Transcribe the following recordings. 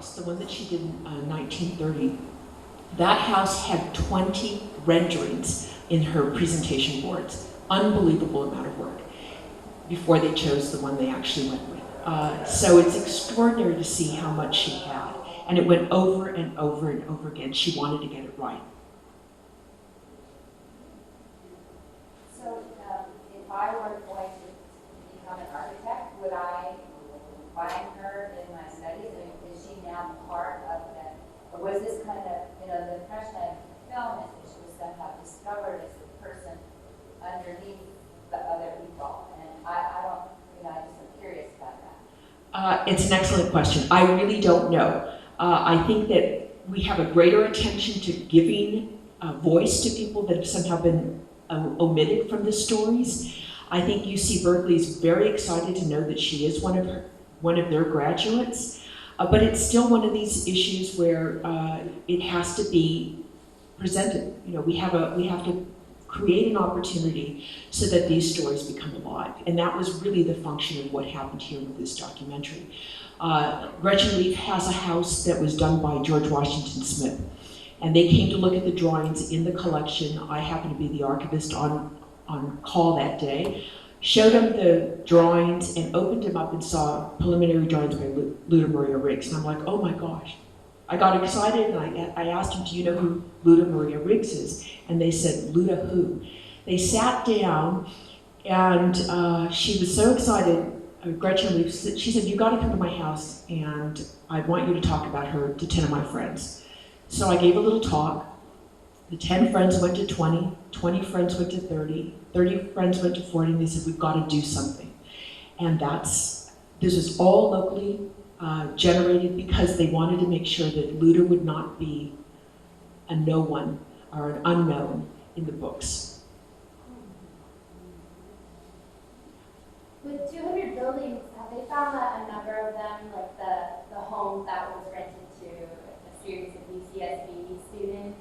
house, the one that she did in 1930, that house had 20 renderings in her presentation boards. Unbelievable amount of work before they chose the one they actually went with. So it's extraordinary to see how much she had. And it went over and over and over again. She wanted to get it right. So if I were going to become an architect, would I find her in my studies? I mean, is she now part of that? Or was this kind of, the impression of the film is that she was somehow discovered as the person underneath the other people? And I don't, I just am curious about that. It's an excellent question. I really don't know. I think that we have a greater attention to giving voice to people that have somehow been omitted from the stories. I think UC Berkeley is very excited to know that she is one of their graduates, but it's still one of these issues where it has to be presented. We have to create an opportunity so that these stories become alive, and that was really the function of what happened here with this documentary. Gretchen Leaf has a house that was done by George Washington Smith, and they came to look at the drawings in the collection. I happened to be the archivist on call that day, showed them the drawings and opened them up and saw preliminary drawings by Lutah Maria Riggs, and I'm like, oh my gosh. I got excited and I asked them, do you know who Lutah Maria Riggs is? And they said, Lutah who? They sat down and she was so excited. Gretchen Leaf, she said, you gotta come to my house and I want you to talk about her to 10 of my friends. So I gave a little talk. The 10 friends went to 20, 20 friends went to 30, 30 friends went to 40, and they said, we've gotta do something. And this is all locally generated because they wanted to make sure that Lutah would not be a no one or an unknown in the books. With 200 buildings, have they found that a number of them, like the home that was rented to a series of UCSB students,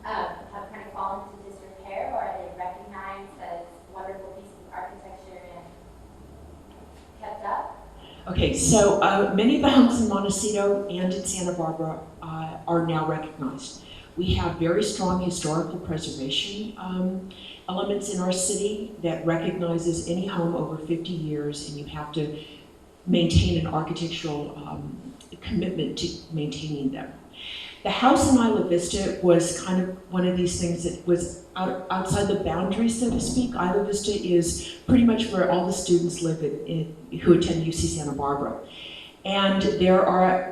have kind of fallen into disrepair, or are they recognized as wonderful pieces of architecture and kept up? Okay, so many of the homes in Montecito and in Santa Barbara are now recognized. We have very strong historical preservation elements in our city that recognizes any home over 50 years, and you have to maintain an architectural commitment to maintaining them. The house in Isla Vista was kind of one of these things that was outside the boundaries, so to speak. Isla Vista is pretty much where all the students live who attend UC Santa Barbara. And there are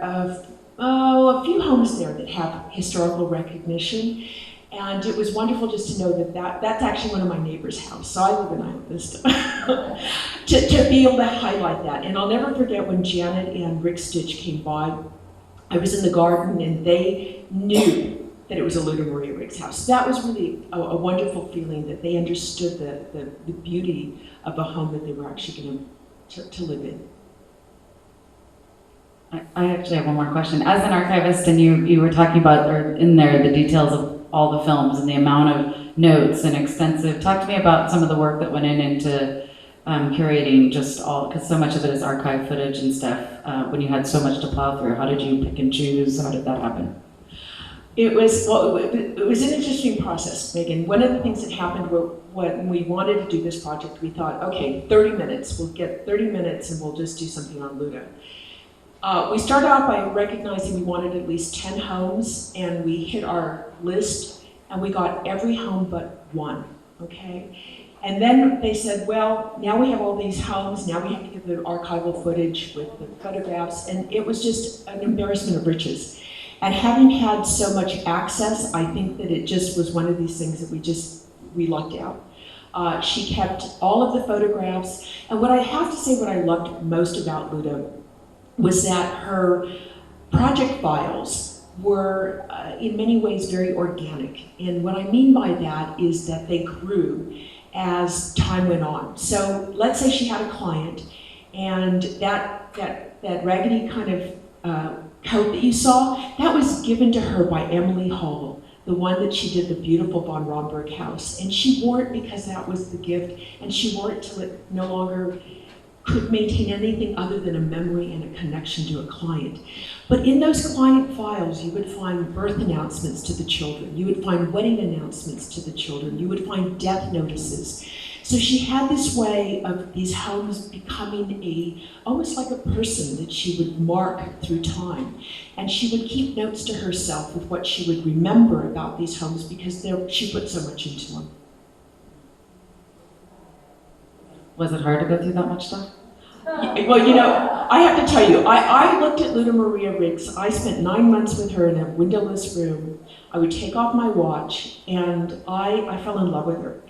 a few homes there that have historical recognition. And it was wonderful just to know that's actually one of my neighbor's house. So I live in Isla Vista. to be able to highlight that. And I'll never forget when Janet and Rick Stitch came by. I was in the garden and they knew that it was a Lutah Maria Riggs house. That was really a wonderful feeling that they understood the beauty of a home that they were actually going to live in. I actually have one more question. As an archivist, and you were talking about, or in there, the details of all the films and the amount of notes and extensive, talk to me about some of the work that went into curating just all, because so much of it is archive footage and stuff. When you had so much to plow through, how did you pick and choose? How did that happen? It was an interesting process, Megan. One of the things that happened when we wanted to do this project, we thought, okay, 30 minutes, we'll get 30 minutes and we'll just do something on Lutah. We started out by recognizing we wanted at least 10 homes, and we hit our list, and we got every home but one, okay? And then they said, well, now we have all these homes, now we have to get the archival footage with the photographs, and it was just an embarrassment of riches. And having had so much access, I think that it just was one of these things that we lucked out. She kept all of the photographs, and what I have to say what I loved most about Lutah was that her project files were in many ways very organic. And what I mean by that is that they grew as time went on. So let's say she had a client, and that raggedy kind of coat that you saw, that was given to her by Emily Hall, the one that she did the beautiful von Romberg house. And she wore it because that was the gift, and she wore it till it no longer could maintain anything other than a memory and a connection to a client. But in those client files, you would find birth announcements to the children. You would find wedding announcements to the children. You would find death notices. So she had this way of these homes becoming almost like a person that she would mark through time. And she would keep notes to herself with what she would remember about these homes because she put so much into them. Was it hard to go through that much stuff? Well, you know, I have to tell you, I looked at Lutah Maria Riggs. I spent 9 months with her in a windowless room. I would take off my watch, and I fell in love with her.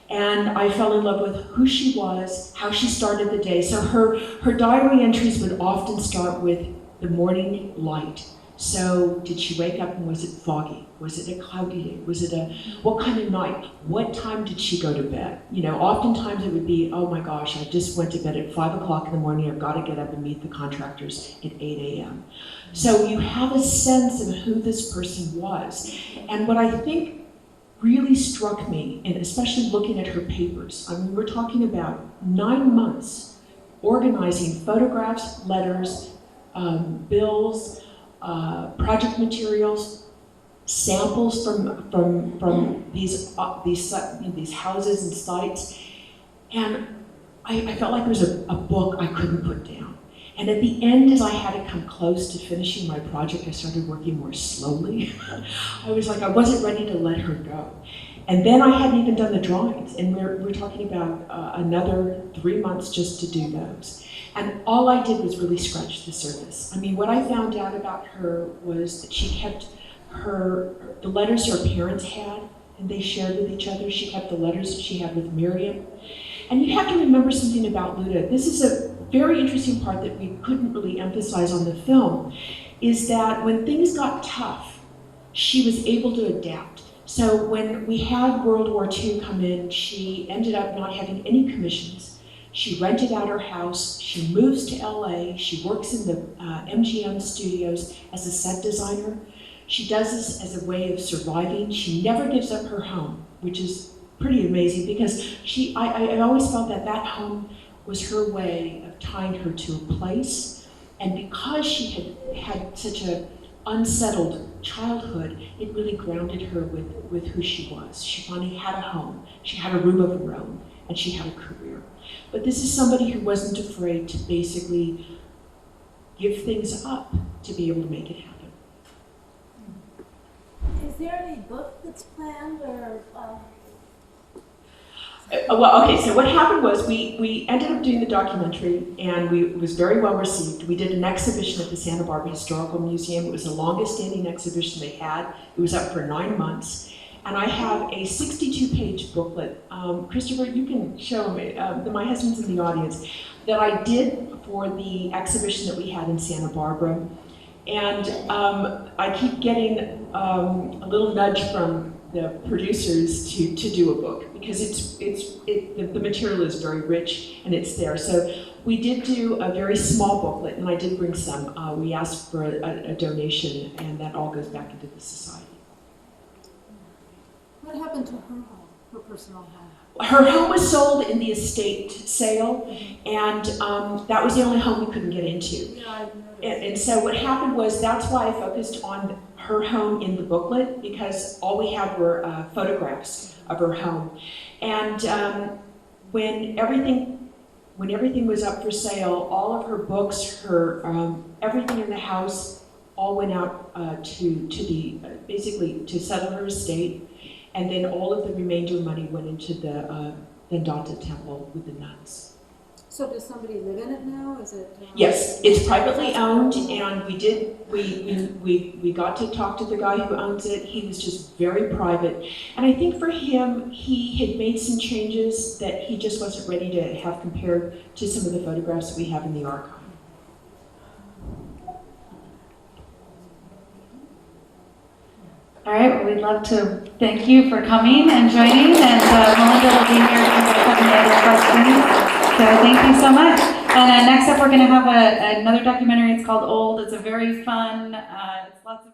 And I fell in love with who she was, how she started the day. So her diary entries would often start with the morning light. So did she wake up and was it foggy? Was it a cloudy day? Was it what kind of night? What time did she go to bed? You know, oftentimes it would be, oh my gosh, I just went to bed at 5 o'clock in the morning. I've got to get up and meet the contractors at 8 a.m. So you have a sense of who this person was. And what I think really struck me, and especially looking at her papers, I mean, we're talking about 9 months organizing photographs, letters, bills, project materials, samples from these houses and sites, and I felt like there was a book I couldn't put down. And at the end, as I had to come close to finishing my project, I started working more slowly. I was like, I wasn't ready to let her go. And then I hadn't even done the drawings, and we're talking about another 3 months just to do those. And all I did was really scratch the surface. I mean, what I found out about her was that she kept the letters her parents had, and they shared with each other. She kept the letters that she had with Miriam. And you have to remember something about Lutah. This is a very interesting part that we couldn't really emphasize on the film, is that when things got tough, she was able to adapt. So when we had World War II come in, she ended up not having any commissions. She rented out her house, she moves to LA, she works in the MGM studios as a set designer. She does this as a way of surviving. She never gives up her home, which is pretty amazing because I always felt that home was her way of tying her to a place. And because she had such an unsettled childhood, it really grounded her with who she was. She finally had a home, she had a room of her own, and she had a career. But this is somebody who wasn't afraid to basically give things up to be able to make it happen. Is there any book that's planned or? Well, okay, so what happened was we ended up doing the documentary, and it was very well received. We did an exhibition at the Santa Barbara Historical Museum. It was the longest standing exhibition they had. It was up for 9 months. And I have a 62-page booklet. Christopher, you can show me, my husband's in the audience, that I did for the exhibition that we had in Santa Barbara. And I keep getting a little nudge from the producers to do a book, because the material is very rich and it's there. So we did do a very small booklet, and I did bring some. We asked for a donation, and that all goes back into the society. What happened to her home, her personal home? Her home was sold in the estate sale, and that was the only home we couldn't get into. Yeah, I've noticed. And so what happened was, that's why I focused on her home in the booklet, because all we had were photographs of her home. And when everything was up for sale, all of her books, her everything in the house, all went out basically to settle her estate. And then all of the remainder money went into the Vedanta temple with the nuns. So does somebody live in it now? Is it? Yes, it's privately owned, and we got to talk to the guy who owns it. He was just very private, and I think for him, he had made some changes that he just wasn't ready to have compared to some of the photographs that we have in the archive. All right, well, we'd love to thank you for coming and joining, and Melinda will be here if you have any other questions. So thank you so much. And next up, we're going to have another documentary. It's called Old. It's a very fun, it's lots of